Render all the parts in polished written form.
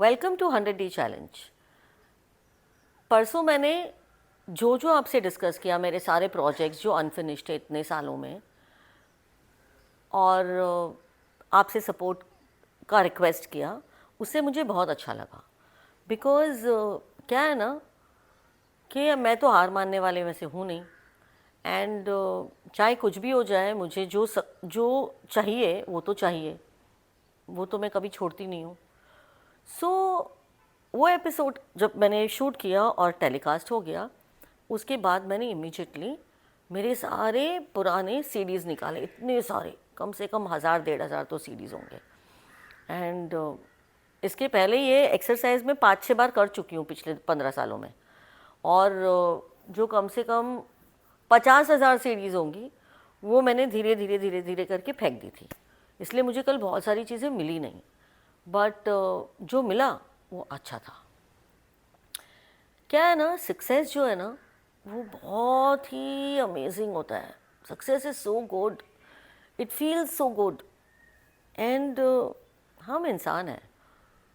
Welcome to 100 day challenge. परसों मैंने जो जो आपसे डिस्कस किया, मेरे सारे प्रोजेक्ट्स जो अनफिनिश्ड थे इतने सालों में, और आपसे सपोर्ट का रिक्वेस्ट किया, उससे मुझे बहुत अच्छा लगा। बिकॉज़ क्या है ना कि मैं तो हार मानने वाले में से हूँ नहीं, एंड चाहे कुछ भी हो जाए, मुझे जो चाहिए वो तो चाहिए, वो तो मैं कभी छोड़ती नहीं हूँ। सो वो एपिसोड जब मैंने शूट किया और टेलीकास्ट हो गया, उसके बाद मैंने इमीडिएटली मेरे सारे पुराने सीडीज़ निकाले, इतने सारे, कम से कम 1000-1500 तो सीडीज़ होंगे। एंड इसके पहले ये एक्सरसाइज में 5-6 बार कर चुकी हूँ पिछले 15 सालों में, और जो कम से कम 50,000 सीडीज़ होंगी वो मैंने धीरे धीरे धीरे धीरे करके फेंक दी थी। इसलिए मुझे कल बहुत सारी चीज़ें मिली नहीं, बट जो मिला वो अच्छा था। क्या है ना, सक्सेस जो है ना वो बहुत ही अमेजिंग होता है। Success is so good, it feels so good, and हम इंसान हैं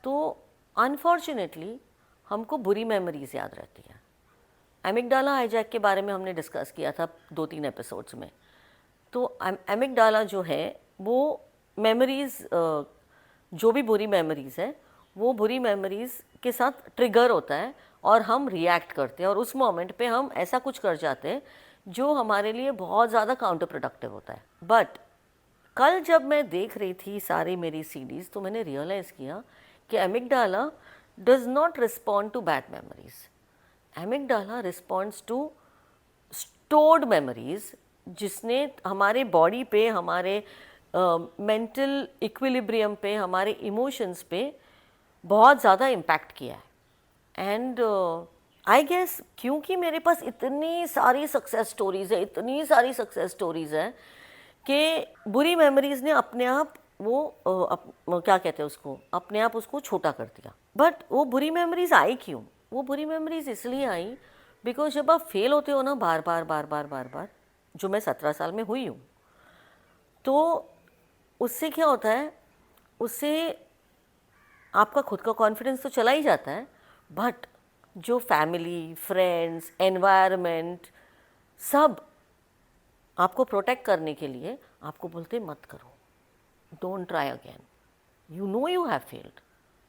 तो अनफॉर्चुनेटली हमको बुरी मेमोरीज याद रहती हैं। एमिगडाला हाईजैक के बारे में हमने डिस्कस किया था 2-3 एपिसोड्स में। तो एमिगडाला जो है वो मेमोरीज़, जो भी बुरी मेमोरीज़ है वो बुरी मेमोरीज़ के साथ ट्रिगर होता है और हम रिएक्ट करते हैं, और उस मोमेंट पे हम ऐसा कुछ कर जाते हैं जो हमारे लिए बहुत ज़्यादा काउंटर प्रोडक्टिव होता है। बट कल जब मैं देख रही थी सारी मेरी सीडीज़ तो मैंने रियलाइज़ किया कि amygdala does not respond to bad memories. Amygdala responds to stored memories, जिसने हमारे बॉडी पे, हमारे मेंटल इक्विलिब्रियम पे, हमारे इमोशंस पे बहुत ज़्यादा इम्पैक्ट किया है। एंड आई गेस क्योंकि मेरे पास इतनी सारी सक्सेस स्टोरीज़ है, इतनी सारी सक्सेस स्टोरीज़ हैं कि बुरी मेमोरीज़ ने अपने आप वो क्या कहते हैं उसको, अपने आप उसको छोटा कर दिया। बट वो बुरी मेमोरीज़ आई क्यों? वो बुरी मेमोरीज़ इसलिए आई बिकॉज जब आप फेल होते हो ना बार बार बार बार बार बार, जो मैं 17 साल में हुई हूँ, तो उससे क्या होता है, उससे आपका खुद का कॉन्फिडेंस तो चला ही जाता है, बट जो फैमिली, फ्रेंड्स, एनवायरनमेंट, सब आपको प्रोटेक्ट करने के लिए आपको बोलते मत करो, don't try again, you know you have failed,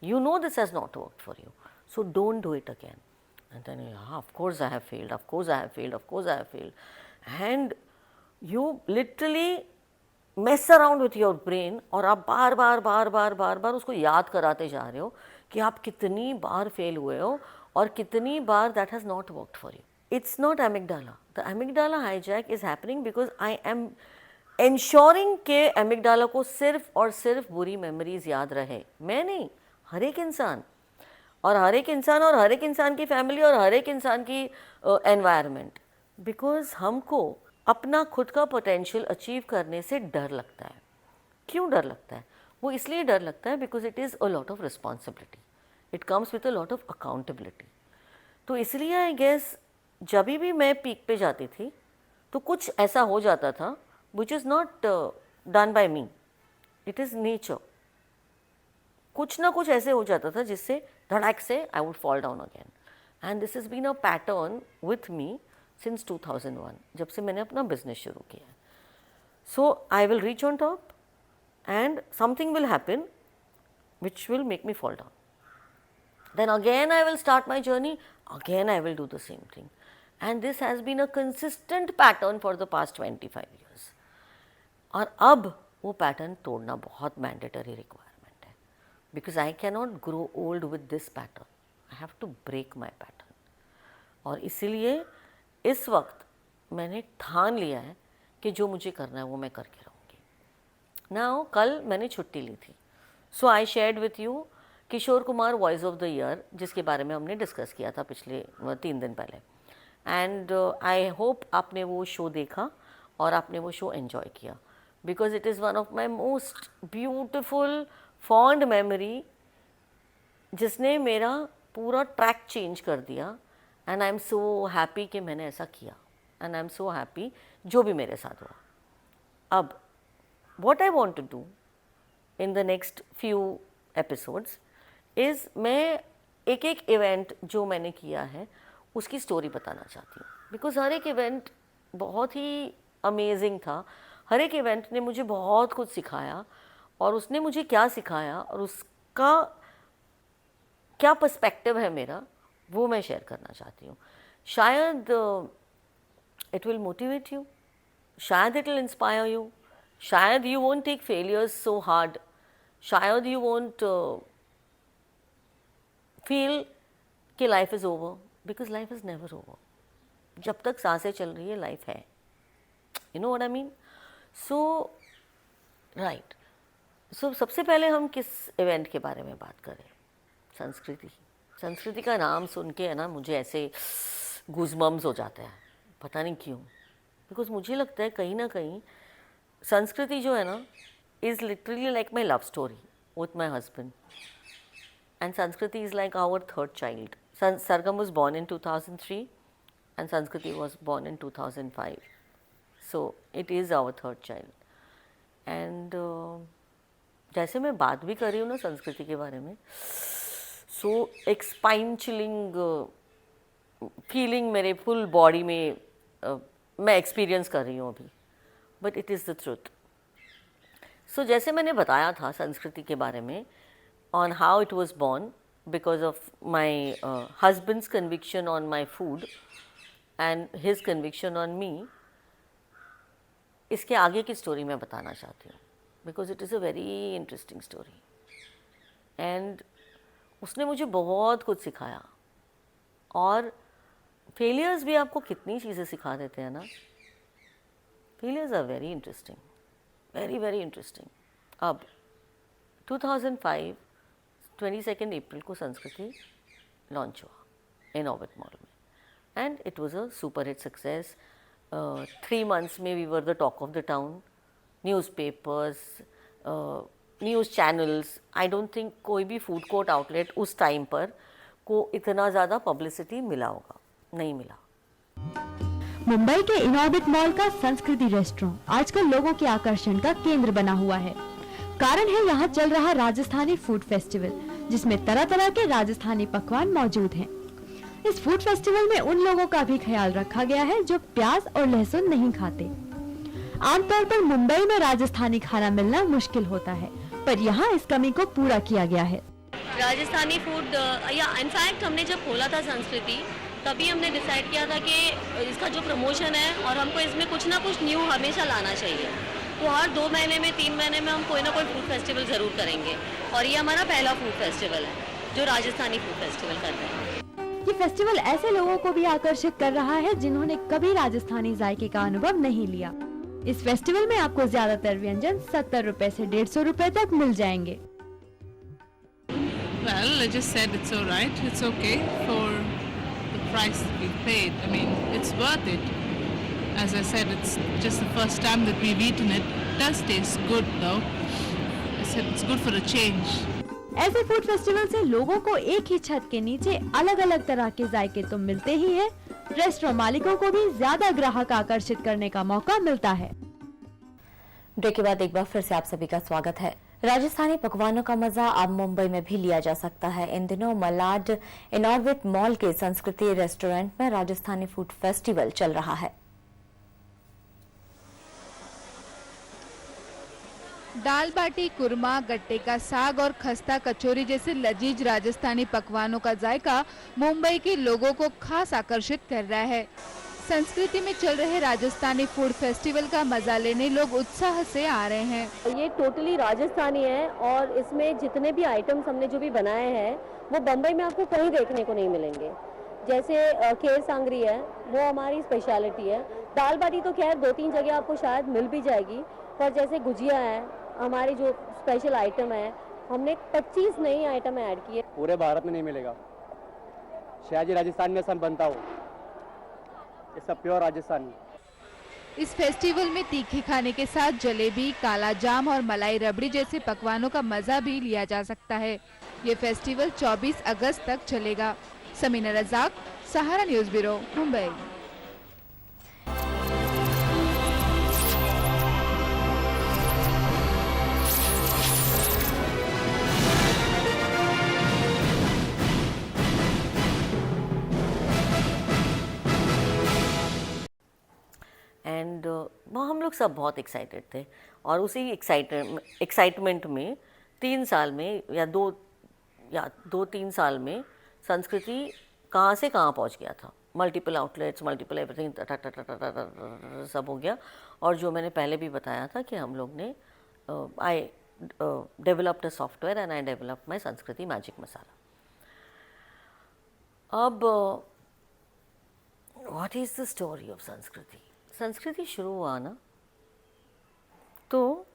you know this has not worked for you, so don't do it again. And then of course I have failed, of course I have failed, of course I have failed, and you literally mess around with your brain, और आप बार बार बार बार बार बार उसको याद कराते जा रहे हो कि आप कितनी बार फेल हुए हो और कितनी बार that has not worked for you. It's not amygdala. The amygdala hijack is happening because I am ensuring के amygdala को सिर्फ और सिर्फ बुरी मेमोरीज याद रहे। मैं नहीं, हर एक इंसान, और हर एक इंसान और हर एक इंसान की फैमिली और हर एक इंसान की एनवायरनमेंट। बिकॉज हमको अपना खुद का पोटेंशियल अचीव करने से डर लगता है। क्यों डर लगता है? वो इसलिए डर लगता है because it is a lot of responsibility, it comes with a lot of accountability. तो इसलिए आई गेस जब भी मैं पीक पे जाती थी तो कुछ ऐसा हो जाता था which is not done by me, it is nature. कुछ ना कुछ ऐसे हो जाता था जिससे धड़ाक से I would fall down again, and this is been a pattern with me since 2001, जब से मैंने अपना बिजनेस शुरू किया है। So I will reach on top and something will happen which will make me fall down, then again I will start my journey, again I will do the same thing, and this has been a consistent pattern for the past 25 years. और अब वो pattern तोड़ना बहुत mandatory requirement है, because I cannot grow old with this pattern, I have to break my pattern. और इसीलिए इस वक्त मैंने ठान लिया है कि जो मुझे करना है वो मैं करके रहूँगी। नाउ कल मैंने छुट्टी ली थी, so I shared with you Kishore Kumar voice of the year, जिसके बारे में हमने डिस्कस किया था पिछले 3 दिन पहले, एंड आई होप आपने वो शो देखा और आपने वो शो एन्जॉय किया, because it is one of my most beautiful fond memory, जिसने मेरा पूरा ट्रैक चेंज कर दिया। And I am so happy कि मैंने ऐसा किया, and I am so happy जो भी मेरे साथ हुआ। अब what I want to do in the next few episodes is मैं एक एक इवेंट जो मैंने किया है उसकी स्टोरी बताना चाहती हूँ, बिकॉज़ हर एक इवेंट बहुत ही अमेजिंग था। हर एक इवेंट ने मुझे बहुत कुछ सिखाया, और उसने मुझे क्या सिखाया और उसका क्या पर्सपेक्टिव है मेरा, वो मैं शेयर करना चाहती हूँ। शायद इट विल मोटिवेट यू, शायद इट विल इंस्पायर यू, शायद you won't take failures so hard, शायद यू वोंट फील कि life is over, because life is never over. जब तक सांसें चल रही है लाइफ है, you know what I mean. So right, so सबसे पहले हम किस इवेंट के बारे में बात करें? संस्कृति। संस्कृति का नाम सुन के है ना, मुझे ऐसे गूज़बम्स हो जाते हैं, पता नहीं क्यों। बिकॉज मुझे लगता है कहीं ना कहीं संस्कृति जो है ना is literally like my love story with my husband, and Sanskriti is like our third child. Sargam was born in 2003 and Sanskriti was born in 2005. So it is our third child. And जैसे मैं बात भी कर रही हूँ ना संस्कृति के बारे में, सो एक स्पाइन चिलिंग फीलिंग मेरे फुल बॉडी में मैं एक्सपीरियंस कर रही हूँ अभी, but it is the truth. So जैसे मैंने बताया था संस्कृति के बारे में, on how it was born because of my husband's conviction on my food and his conviction on me, इसके आगे की स्टोरी मैं बताना चाहती हूँ, because it is a very interesting story. And उसने मुझे बहुत कुछ सिखाया, और फेलियर्स भी आपको कितनी चीज़ें सिखा देते हैं ना। Failures are very interesting, very very interesting. अब 2005 22 अप्रैल को संस्कृति लॉन्च हुआ इनऑर्बिट मॉल में, and it was a super hit success. 3 months में we were the talk of the town, newspapers, news channels. I don't think कोई भी food court outlet उस time पर को इतना ज़्यादा पब्लिसिटी मिला होगा, नहीं मिला। मुंबई के इनऑर्बिट मॉल का संस्कृति रेस्टोरेंट आजकल लोगों के आकर्षण का केंद्र बना हुआ है। कारण है यहाँ चल रहा राजस्थानी फूड फेस्टिवल, जिसमें तरह तरह के राजस्थानी पकवान मौजूद हैं। इस फूड फेस्टिवल में उन लोगों का भी ख्याल रखा गया है जो प्याज और लहसुन नहीं खाते। आमतौर पर मुंबई में राजस्थानी खाना मिलना मुश्किल होता है, पर यहाँ इस कमी को पूरा किया गया है। राजस्थानी फूड या इनफैक्ट हमने जब खोला था संस्कृति, तभी हमने डिसाइड किया था कि इसका जो प्रमोशन है और हमको इसमें कुछ ना कुछ न्यू हमेशा लाना चाहिए। तो हर 2 महीने में 3 महीने में हम कोई ना कोई फूड फेस्टिवल ज़रूर करेंगे, और ये हमारा पहला फूड फेस्टिवल है जो राजस्थानी फूड फेस्टिवल कर रहे हैं। ये फेस्टिवल ऐसे लोगों को भी आकर्षित कर रहा है जिन्होंने कभी राजस्थानी जायके का अनुभव नहीं लिया। इस फेस्टिवल में आपको ज्यादातर व्यंजन 70 रुपए से 150 रुपए तक मिल जाएंगे। Well, I just said it's all right. It's okay for the price that we paid. I mean, it's worth it. As I said, it's just the first time that we've eaten it. It does taste good though. I said it's good for a change. ऐसे food festival से लोगों को एक ही छत के नीचे अलग अलग तरह के जायके तो मिलते ही हैं, रेस्टोरेंट मालिकों को भी ज्यादा ग्राहक आकर्षित करने का मौका मिलता है। ब्रेक के बाद एक बार फिर से आप सभी का स्वागत है। राजस्थानी पकवानों का मजा अब मुंबई में भी लिया जा सकता है। इन दिनों मलाड इनऑर्बिट मॉल के संस्कृति रेस्टोरेंट में राजस्थानी फूड फेस्टिवल चल रहा है। दाल बाटी, कुरमा, गट्टे का साग और खस्ता कचौरी जैसे लजीज राजस्थानी पकवानों का जायका मुंबई के लोगों को खास आकर्षित कर रहा है। संस्कृति में चल रहे राजस्थानी फूड फेस्टिवल का मजा लेने लोग उत्साह से आ रहे हैं। ये टोटली राजस्थानी है, और इसमें जितने भी आइटम्स हमने जो भी बनाए हैं वो बम्बई में आपको कहीं देखने को नहीं मिलेंगे। जैसे खेर सांगरी है, वो हमारी स्पेशलिटी है। दाल बाटी तो खैर 2-3 जगह आपको शायद मिल भी जाएगी, पर जैसे गुजिया है, हमारी जो स्पेशल आइटम है, हमने 25 नई आइटम ऐड की है। पूरे भारत में नहीं मिलेगा, शायद ये राजस्थान में सब बनता हो, ये सब प्योर राजस्थानी। इस फेस्टिवल में तीखे खाने के साथ जलेबी, काला जाम और मलाई रबड़ी जैसे पकवानों का मजा भी लिया जा सकता है। ये फेस्टिवल 24 अगस्त तक चलेगा। समीना रजाक, सहारा न्यूज़ ब्यूरो, मुंबई। वहाँ हम लोग सब बहुत एक्साइटेड थे और उसी एक्साइटमेंट में 3 साल में या 2-3 साल में संस्कृति कहाँ से कहाँ पहुँच गया था। मल्टीपल आउटलेट्स, मल्टीपल एवरीथिंग सब हो गया। और जो मैंने पहले भी बताया था कि हम लोग ने I developed a software and I developed my Sanskriti magic masala. अब what is the story of Sanskriti? Sanskriti शुरू हुआ ना तो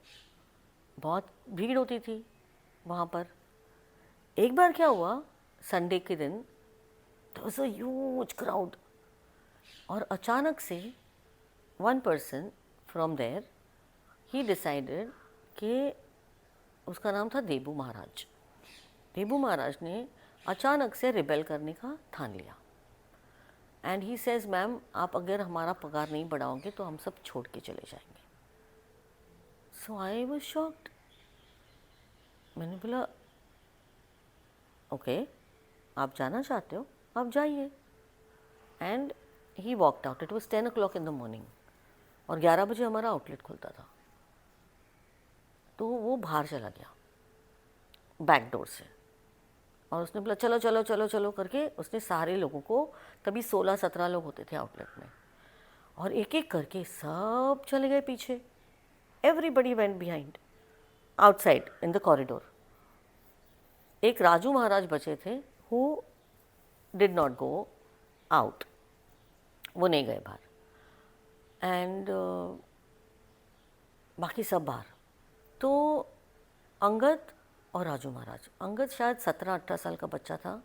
बहुत भीड़ होती थी वहाँ पर। एक बार क्या हुआ, संडे के दिन there was a huge crowd और अचानक से one person from there he decided कि उसका नाम था देबू महाराज। देबू महाराज ने अचानक से रिबेल करने का ठान लिया एंड ही सेज मैम आप अगर हमारा पगार नहीं बढ़ाओगे तो हम सब छोड़ के चले जाएंगे। सो आई वाज शॉक्ड। मैंने बोला ओके आप जाना चाहते हो आप जाइए। And he walked out. It was 10 o'clock in the morning और 11 बजे हमारा आउटलेट खुलता था। तो वो बाहर चला गया बैक डोर से और उसने बोला चलो चलो चलो चलो करके उसने सारे लोगों को, तभी 16-17 लोग होते थे आउटलेट में, और एक एक करके सब चले गए पीछे। Everybody went behind outside in the corridor. एक राजू महाराज बचे थे who did not go out, वो नहीं गए बाहर एंड बाकी सब बाहर। तो अंगद और राजू महाराज, अंगद शायद 17-18 साल का बच्चा था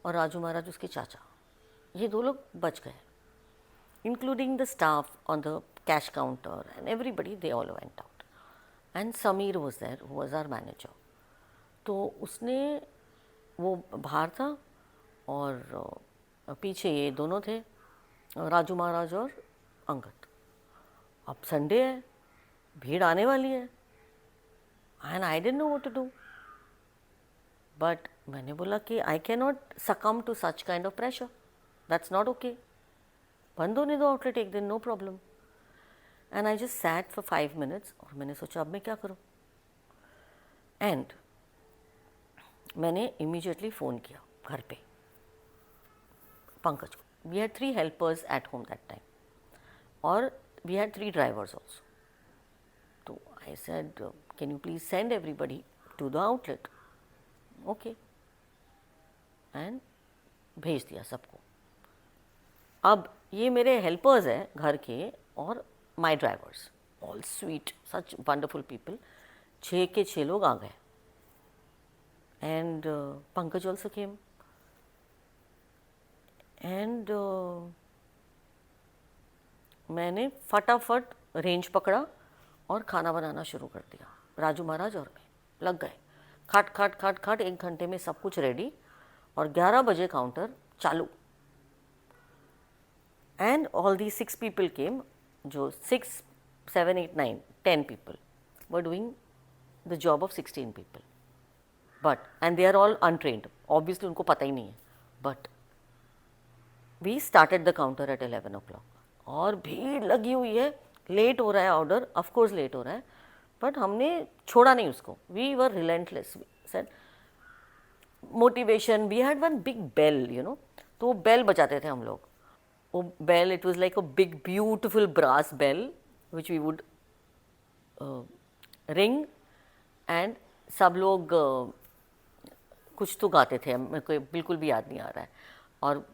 और राजू महाराज उसके चाचा, ये 2 लोग बच गए, including the staff on the cash counter and everybody, they all went out and Sameer was there who was our manager. तो उसने, वो बाहर था और पीछे ये दोनों थे, राजू महाराज और अंगद। अब संडे है, भीड़ आने वाली है and I didn't know what to do, but मैंने बोला कि I can not succumb to such kind of pressure, that's not okay. बंद होने दो आउटलेट एक दिन, no problem. And I just sat for 5 minutes और मैंने सोचा अब मैं क्या करूं। एंड मैंने इमीडिएटली फ़ोन किया घर पे पंकज को। We had 3 helpers at home that time और वी हैड 3 ड्राइवर्स ऑल्सो। तो I said can you please send everybody to the outlet. Okay, and भेज दिया सबको। अब ये मेरे हेल्पर्स हैं घर के और my drivers, all sweet, such wonderful people. 6 के 6 लोग आ गए and Pankaj also came and मैंने फटाफट रेंज पकड़ा और खाना बनाना शुरू कर दिया। राजू महाराज और मैं लग गए, खट खट खट खट, 1 घंटे में सब कुछ रेडी और 11 बजे काउंटर चालू। एंड ऑल दी 6 people केम, जो 6, 7, 8, 9, 10 people were doing the job of 16 people, but and they are all untrained, obviously उनको पता ही नहीं है। but we started the counter at 11 o'clock और भीड़ लगी हुई है, लेट हो रहा है ऑर्डर, ऑफ कोर्स लेट हो रहा है, बट हमने छोड़ा नहीं उसको। We were relentless, said motivation. We had one big bell, you know, तो बेल बजाते थे हम लोग। वो bell, it was like a big beautiful brass bell which we would ring and सब लोग कुछ तो गाते थे, मेरे को बिल्कुल भी याद नहीं आ रहा है। और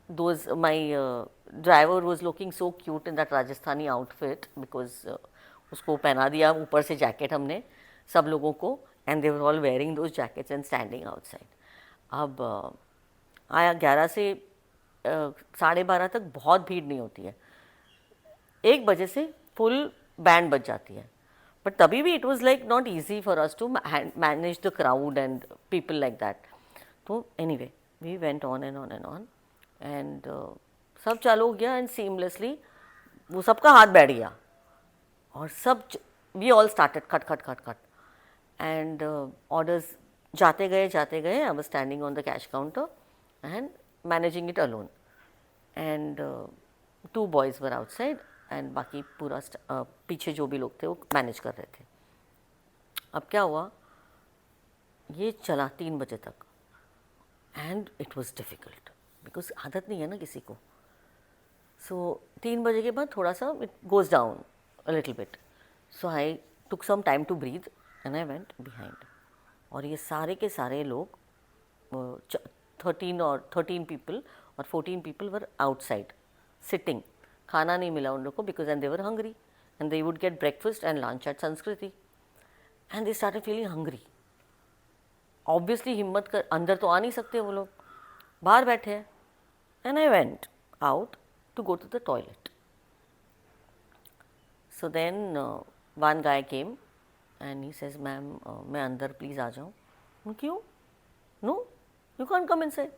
those my driver was looking so cute in that Rajasthani outfit because उसको पहना दिया ऊपर से जैकेट हमने सब लोगों को, and they were all wearing those jackets and standing outside। अब आया 11 से 12:30 तक बहुत भीड़ नहीं होती है, 1 बजे से फुल बैंड बज जाती है, बट तभी भी it was like not easy for us to manage the crowd and people like that. तो anyway we went on and on and on and सब चालू हो गया एंड सीमलेसली वो सबका हाथ बैठ गया और सब वी ऑल स्टार्टेड खट खट खट खट एंड ऑर्डर्स जाते गए। I was standing on the cash counter and managing it alone and 2 boys were outside and बाकी पूरा पीछे जो भी लोग थे वो मैनेज कर रहे थे। अब क्या हुआ, ये चला 3 बजे तक and it was difficult because आदत नहीं है ना किसी को। सो 3 बजे के बाद थोड़ा सा it goes down a little bit, so I took some time to breathe and I went behind. और ये सारे के सारे लोग 13 पीपल और 14 पीपल वर आउटसाइड सिटिंग। खाना नहीं मिला उन लोग को because and they were hungry and they would get breakfast and lunch at Sanskriti and they started feeling hungry. Obviously हिम्मत कर, अंदर तो आ नहीं सकते वो लोग, बाहर बैठे हैं। And I went out to go to the toilet. So then one guy came and he says ma'am मैं अंदर प्लीज़ आ जाऊँ। क्यों? No, you can't come inside.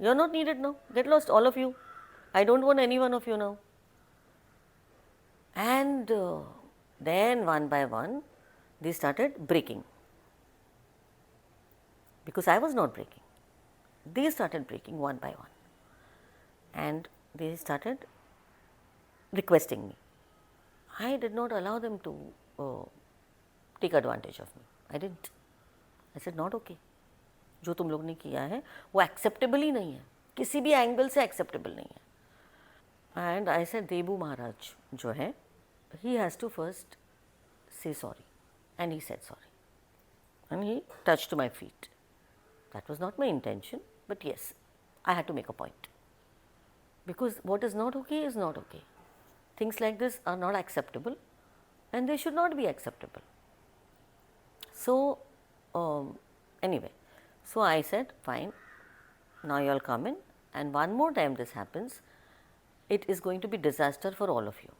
You're not needed now. Get lost, all of you. I don't want any one of you now. And then one by one, they started breaking. Because I was not breaking. They started breaking one by one. And they started requesting me. I did not allow them to take advantage of me. I didn't. I said, not okay. जो तुम लोग ने किया है वो acceptable ही नहीं है, किसी भी एंगल से एक्सेप्टेबल नहीं है। एंड आई सेड देबू महाराज जो है he has to first say sorry and he said sorry and he touched my feet. That was not my intention but yes I had to make a point because what is not okay is not okay. Things like this are not acceptable and they should not be acceptable. So anyway, so I said fine, now you all come in, and one more time this happens, it is going to be disaster for all of you.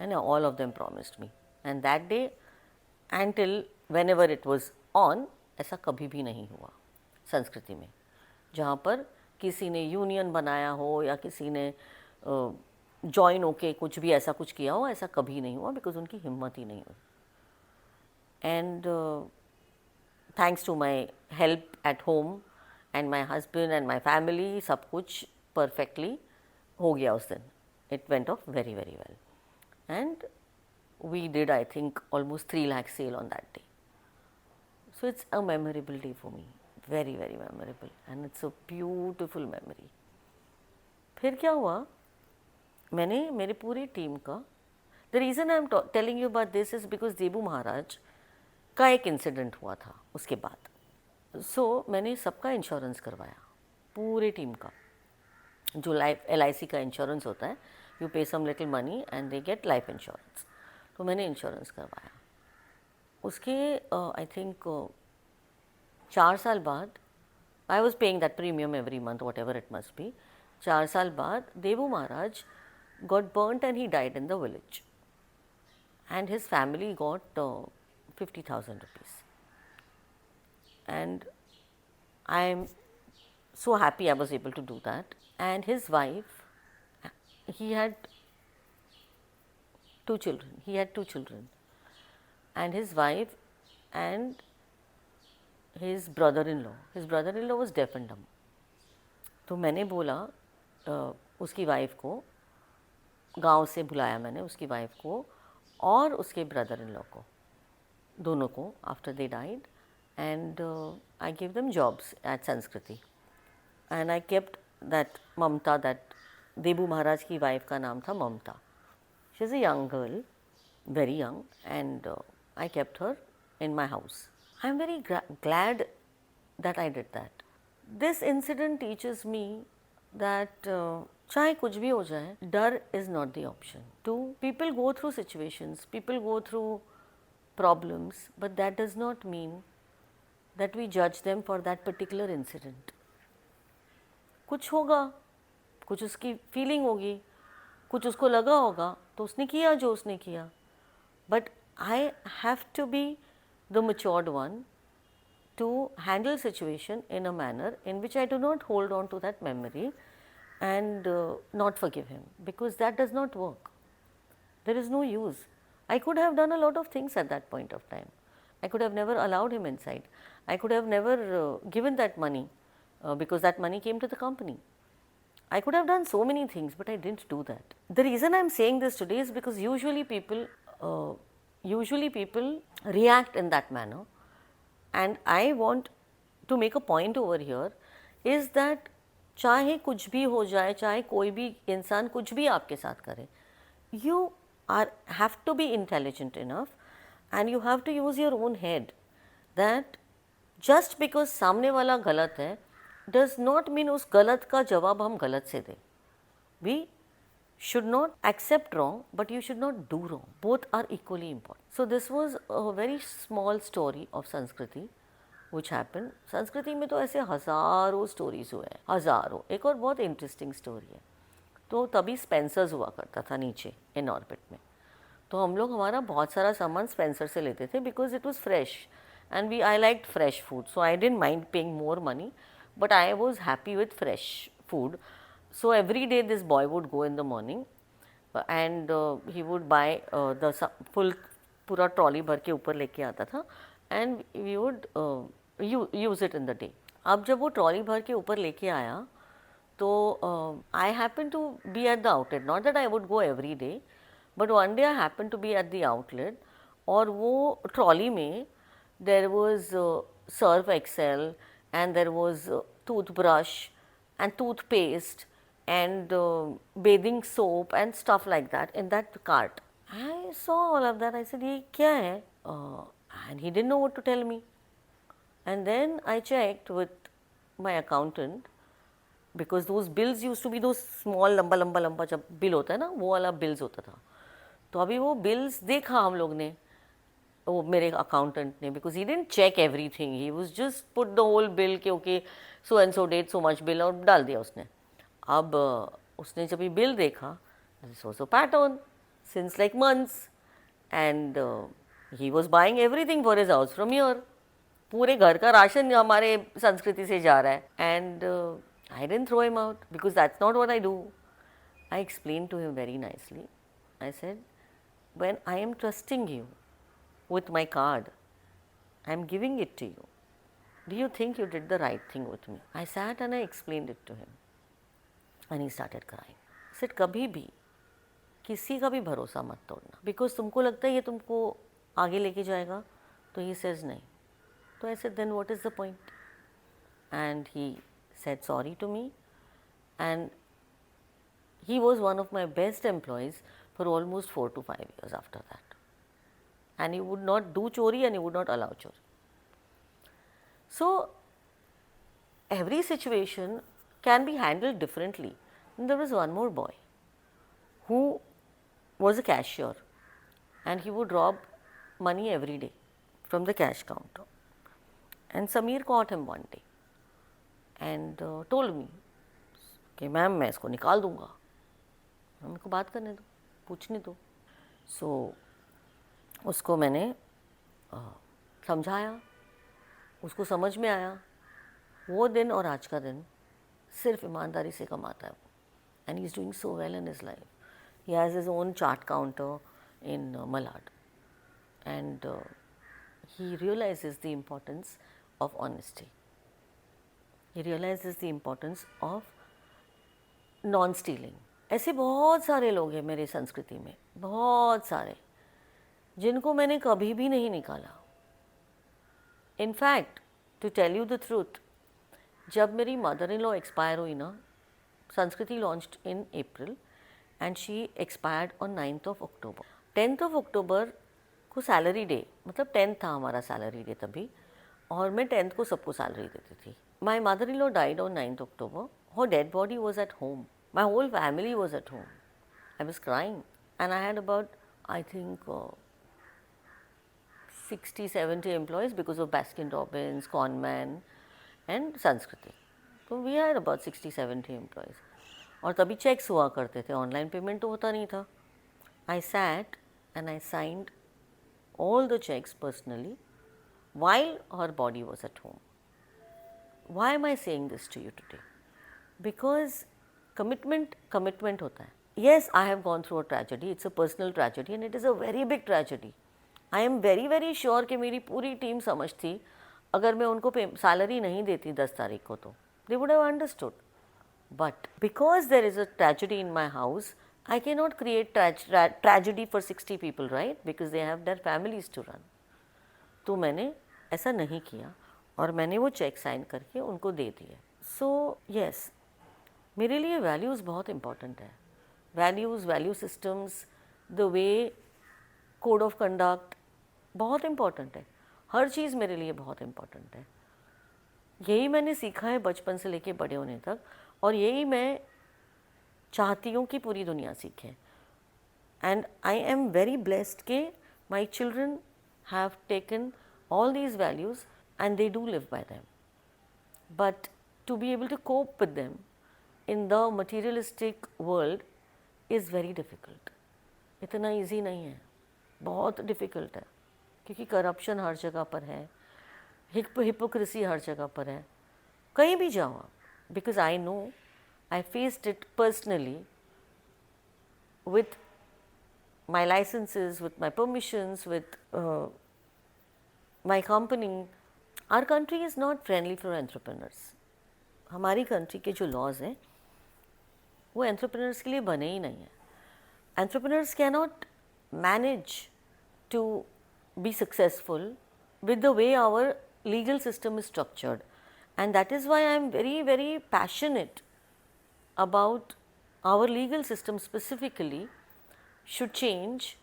And all of them promised me, and that day until whenever it was on, ऐसा कभी भी नहीं हुआ संस्कृति में जहाँ पर किसी ने यूनियन बनाया हो या किसी ने जॉइन होके कुछ भी ऐसा कुछ किया हो, ऐसा कभी नहीं हुआ बिकॉज उनकी हिम्मत ही नहीं हुई। And thanks to my help at home and my husband and my family, सब कुछ परफेक्टली हो गया उस दिन। It went off very very well and we did I think almost 3 lakh sale on that day. So it's a memorable day for me, very very memorable, and it's a beautiful memory. फिर क्या हुआ, मैंने मेरे पूरी team का, the reason I am telling you about this is because Debu Maharaj का एक incident हुआ था उसके बाद। सो मैंने सबका इंश्योरेंस करवाया, पूरे टीम का, जो लाइफ LIC का इंश्योरेंस होता है, you pay some little money and they get life insurance. तो मैंने इंश्योरेंस करवाया। उसके आई थिंक 4 साल बाद, I was paying that premium every month what ever it must be. 4 साल बाद देबू महाराज got burnt and he died in the village, and his family got 50,000 rupees, and I am so happy I was able to do that. And his wife, he had 2 children, and his wife and his brother-in-law was deaf and dumb. तो मैंने बोला उसकी wife को, गांव से बुलाया मैंने उसकी वाइफ को और उसके ब्रदर इन लॉ को, दोनों को, after they died, and I give them jobs at Sanskriti. And I kept that Mamta, that Debu Maharaj की वाइफ का नाम था Mamta. She is a young girl, very young, and I kept her in my house. I am very glad that I did that. This incident teaches me that चाहे कुछ भी हो जाए, डर is not the option. Two people go through situations, people go through problems, but that does not mean that we जज them for that particular incident. कुछ होगा, कुछ उसकी फीलिंग होगी, कुछ उसको लगा होगा, तो उसने किया जो उसने किया। But I have to be the matured one to handle situation in a manner in which I do not hold on to that memory and not forgive him, because that does not work. There is no use. I could have done a lot of things at that point of time. I could have never allowed him inside. I could have never given that money because that money came to the company. I could have done so many things, but I didn't do that. The reason I'm saying this today is because usually people react in that manner, and I want to make a point over here is that चाहे कुछ भी हो जाए, चाहे कोई भी इंसान कुछ भी आपके साथ करे, you have to be intelligent enough and you have to use your own head that just because सामने वाला गलत है does not mean उस गलत का जवाब हम गलत से दें. We should not accept wrong, but you should not do wrong. Both are equally important. So this was a very small story of Sanskriti which happened. संस्कृति में तो ऐसे हज़ारों स्टोरीज हुए हैं, हज़ारों. एक और बहुत इंटरेस्टिंग स्टोरी है. तो तभी स्पेंसर्स हुआ करता था नीचे इन ऑर्बिट में. तो हम लोग हमारा बहुत सारा सामान स्पेंसर से लेते थे because it was fresh and I like fresh food. So I didn't mind paying more money, but I was happy with fresh food. So every day this boy would go in the morning and he would buy the full पूरा trolley भर के ऊपर लेके आता था and we would use it in the day. अब जब वो ट्रॉली भर के ऊपर लेके आया तो I happened to be at the outlet. Not that I would go every day, but one day I happened to be at the outlet और वो ट्रॉली में there was Surf Excel and there was toothbrush and toothpaste and bathing soap and stuff like that in that cart. I saw all of that. I said, "ये क्या है?" And he didn't know what to tell me. And then I checked with my accountant because those bills used to be those small लंबा जब bill होता है ना, वो वाला बिल्स होता था. तो अभी वो बिल्स देखा हम लोग ने, वो मेरे अकाउंटेंट ने, because he didn't check everything. He was just put the whole bill के okay so and so date so much bill और डाल दिया उसने. अब उसने जब ये बिल देखा, this was a pattern since like months and he was buying everything for his house from here. पूरे घर का राशन हमारे संस्कृति से जा रहा है. And I didn't throw him out because that's not what I do. I explain to him very nicely. I said, when I am trusting you with my card, I am giving it to you. Do you think you did the right thing with me? I sat and I explained it to him and he started crying. I said, कभी भी किसी का भी भरोसा मत तोड़ना because तुमको लगता है ये तुमको आगे लेके जाएगा. तो he says नहीं. तो I said, then what is the point? And he said sorry to me and he was one of my best employees for almost 4 to 5 years after that. And he would not do chori and he would not allow chori. So every situation can be handled differently. And there was one more boy who was a cashier and he would rob money every day from the cash counter. And Sameer caught him one day and told me कि ma'am मैं इसको निकाल दूंगा, मेरे को बात करने दो, पूछने दो. So उसको मैंने समझाया, उसको समझ में आया. वो दिन और आज का दिन सिर्फ ईमानदारी से कमाता है वो. And he is doing so well in his life. He has his own chaat counter in Malad and he realizes the importance of honesty. He realizes the importance of non stealing. ऐसे बहुत सारे लोग हैं मेरी संस्कृति में, बहुत सारे, जिनको मैंने कभी भी नहीं निकाला. In fact to tell you the truth, जब मेरी मदर इन लॉ एक्सपायर हुई ना, Sanskriti launched in April and she expired on 9th of October. 10th of October को सैलरी डे, मतलब 10th था हमारा सैलरी डे तभी, और मैं 10th को सबको सैलरी देती थी. My mother in law died on 9th October. Her dead body was at home. My whole family was at home. I was crying and I had about, I think 60-70 employees because of Baskin Robbins, Conman and Sanskriti. So we had about 60-70 employees. और तभी checks हुआ करते थे, online payment तो होता नहीं था. I sat and I signed all the checks personally while her body was at home. Why am I saying this to you today? Because commitment होता है. Yes, I have gone through a tragedy. It's a personal tragedy and it is a very big tragedy. I am very very sure कि मेरी पूरी team समझती, अगर मैं उनको salary नहीं देती 10 तारीख को तो they would have understood. But because there is a tragedy in my house, I cannot create tragedy for 60 people, right? Because they have their families to run. तो मैंने ऐसा नहीं किया और मैंने वो चेक साइन करके उनको दे दिए. So yes, मेरे लिए वैल्यूज़ बहुत इम्पॉर्टेंट है. Values, value systems, the way code of conduct बहुत इम्पॉर्टेंट है. हर चीज़ मेरे लिए बहुत इम्पॉर्टेंट है. यही मैंने सीखा है बचपन से लेके बड़े होने तक, और यही मैं चाहती हूँ कि पूरी दुनिया सीखे. And I am very blessed के my children have taken all these values and they do live by them. But to be able to cope with them in the materialistic world is very difficult. इतना easy नहीं है, बहुत difficult है, क्योंकि corruption हर जगह पर है, hypocrisy हर जगह पर है, कहीं भी जाओ आप. Because I know, I faced it personally with my licenses, with my permissions, with my company. Our country is not friendly for entrepreneurs. हमारी कंट्री के जो लॉज हैं वो एंटरप्रेनर्स के लिए बने ही नहीं हैं. Entrepreneurs cannot manage to be successful with the way our legal system is structured, and that is why I am very, very passionate about our legal system specifically should change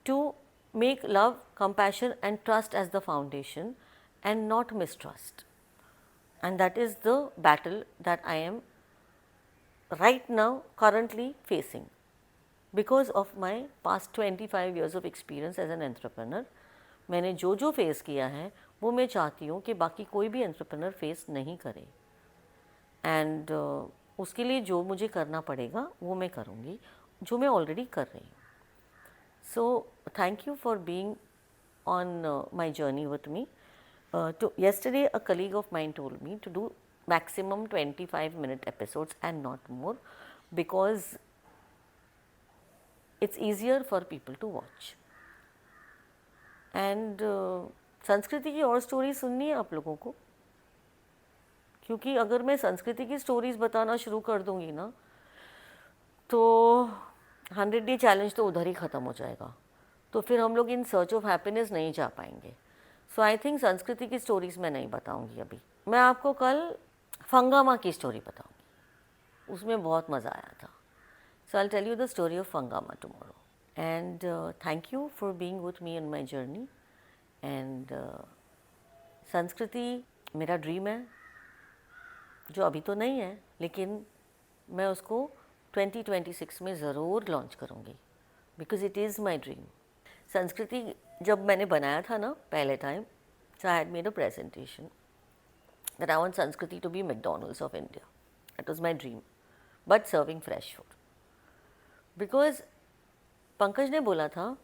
to make love, compassion and trust as the foundation and not mistrust. And that is the battle that I am right now currently facing because of my past 25 years of experience as an entrepreneur. मैंने जो जो face किया है वो मैं चाहती हूँ कि बाकी कोई भी एंटरप्रेनर फेस नहीं करे. एंड उसके लिए जो मुझे करना पड़ेगा वो मैं करूँगी, जो मैं ऑलरेडी कर रही हूँ. So thank you for being on my journey with me. Yesterday a colleague of mine told me to do maximum 25-minute episodes and not more, because it's easier for people to watch. And संस्कृति की और story सुननी है आप लोगों को, क्योंकि अगर मैं संस्कृति की स्टोरीज बताना शुरू कर दूंगी ना तो 100-day चैलेंज तो उधर ही ख़त्म हो जाएगा. तो फिर हम लोग इन सर्च ऑफ हैप्पीनेस नहीं जा पाएंगे. सो आई थिंक संस्कृति की स्टोरीज़ मैं नहीं बताऊंगी अभी. मैं आपको कल फंगामा की स्टोरी बताऊंगी, उसमें बहुत मज़ा आया था. So I tell you the story of फंगामा tomorrow. And thank you for being with me in my journey. And Sanskriti मेरा ड्रीम है, जो अभी तो नहीं है, लेकिन मैं उसको 2026 में ज़रूर लॉन्च करूँगी, because it is my dream. Sanskriti जब मैंने बनाया था ना पहले time, so I had made a presentation that I want Sanskriti to be McDonald's of India. That was my dream, but serving fresh food. Because Pankaj ने बोला था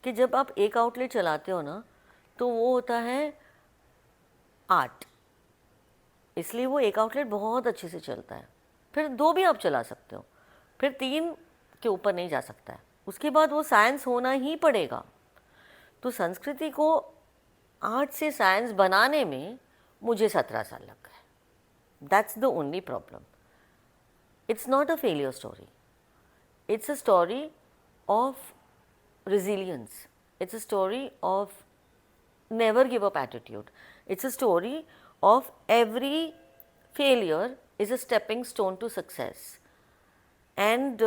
कि जब आप एक आउटलेट चलाते हो ना तो वो होता है आर्ट, इसलिए वो एक आउटलेट बहुत अच्छे से चलता है. फिर 2 भी आप चला सकते हो, फिर 3 के ऊपर नहीं जा सकता है. उसके बाद वो साइंस होना ही पड़ेगा. तो संस्कृति को आर्ट से साइंस बनाने में मुझे 17 साल लग गए. That's the only problem. It's not a failure story, it's a story of resilience. It's a story of never give up attitude. It's a story of every failure is a stepping stone to success. And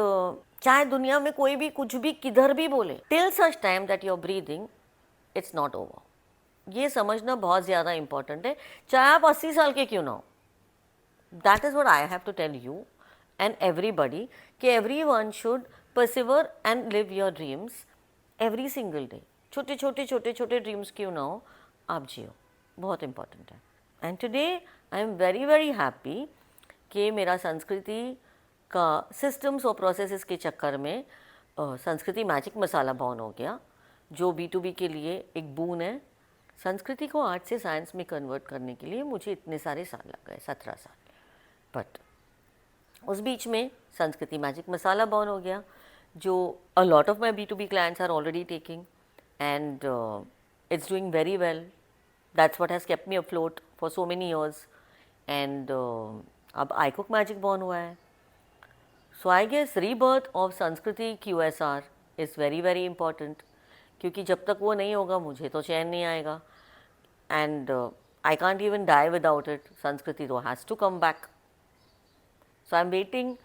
चाहे दुनिया में कोई भी कुछ भी किधर भी बोले, till such time that you're breathing, it's not over. ये समझना बहुत ज़्यादा important है, चाहे आप 80 साल के क्यों ना हो. That is what I have to tell you and everybody, कि everyone should persevere and live your dreams every single day. छोटे छोटे छोटे छोटे ड्रीम्स क्यों ना हो, आप जियो, बहुत इम्पॉर्टेंट है. And today I am very very happy कि मेरा संस्कृति का सिस्टम्स और प्रोसेसेस के चक्कर में संस्कृति मैजिक मसाला बॉर्न हो गया, जो B2B के लिए एक बून है. संस्कृति को आर्ट से साइंस में कन्वर्ट करने के लिए मुझे इतने सारे साल लग गए, 17 साल. बट उस बीच में संस्कृति मैजिक मसाला बॉर्न हो गया, जो a lot of my B2B clients are already taking, and it's doing very well. That's what has kept me afloat for so many years. And अब आई कुक मैजिक बॉर्न हुआ है. So I guess rebirth of संस्कृति QSR is very very important, क्योंकि जब तक वो नहीं होगा मुझे तो चैन नहीं आएगा. And I can't even die without it. Sanskriti तो has to come back. So I am waiting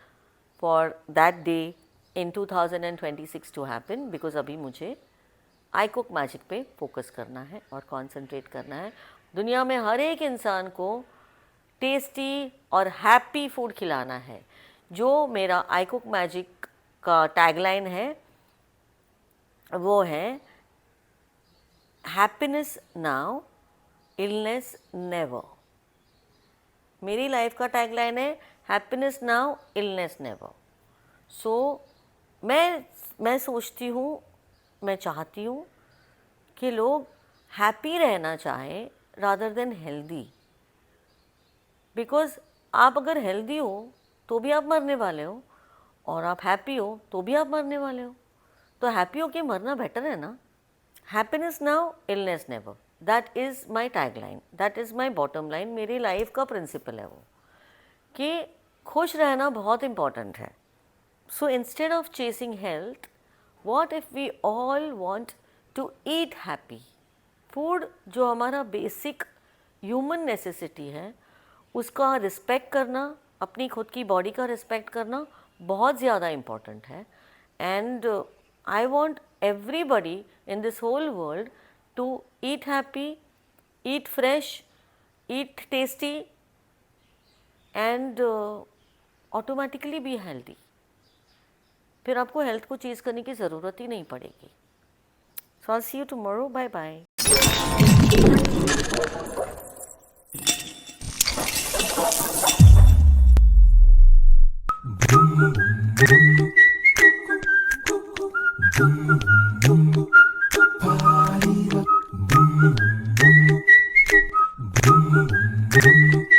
for that day in 2026 to happen, because अभी मुझे आई कुक मैजिक पे फोकस करना है और कॉन्सेंट्रेट करना है. दुनिया में हर एक इंसान को टेस्टी और हैप्पी फूड खिलाना है. जो मेरा आई कुक मैजिक का टैगलाइन है वो है हैप्पीनेस नाउ, इलनेस नेवर. मेरी लाइफ का टैगलाइन है हैप्पीनेस नाउ, इलनेस नेवर. सो मैं सोचती हूँ, मैं चाहती हूँ कि लोग हैप्पी रहना चाहें रादर देन हेल्दी. बिकॉज आप अगर हेल्दी हो तो भी आप मरने वाले हो, और आप हैप्पी हो तो भी आप मरने वाले हो. तो हैप्पी हो के मरना बेटर है ना. Happiness now, illness never. That is my tagline, that is my bottom line. मेरी लाइफ का प्रिंसिपल है वो कि खुश रहना बहुत इम्पॉर्टेंट है. So instead of chasing health, what if we all want to eat happy? Food जो हमारा बेसिक ह्यूमन नेसेसिटी है उसका रिस्पेक्ट करना, अपनी खुद की बॉडी का रिस्पेक्ट करना बहुत ज़्यादा इम्पॉर्टेंट है. And I want everybody in this whole world to eat happy, eat fresh, eat tasty and automatically be healthy. फिर आपको हेल्थ को चेज़ करने की ज़रूरत ही नहीं पड़ेगी. So I see you tomorrow. Bye bye. Boom, boom, boom.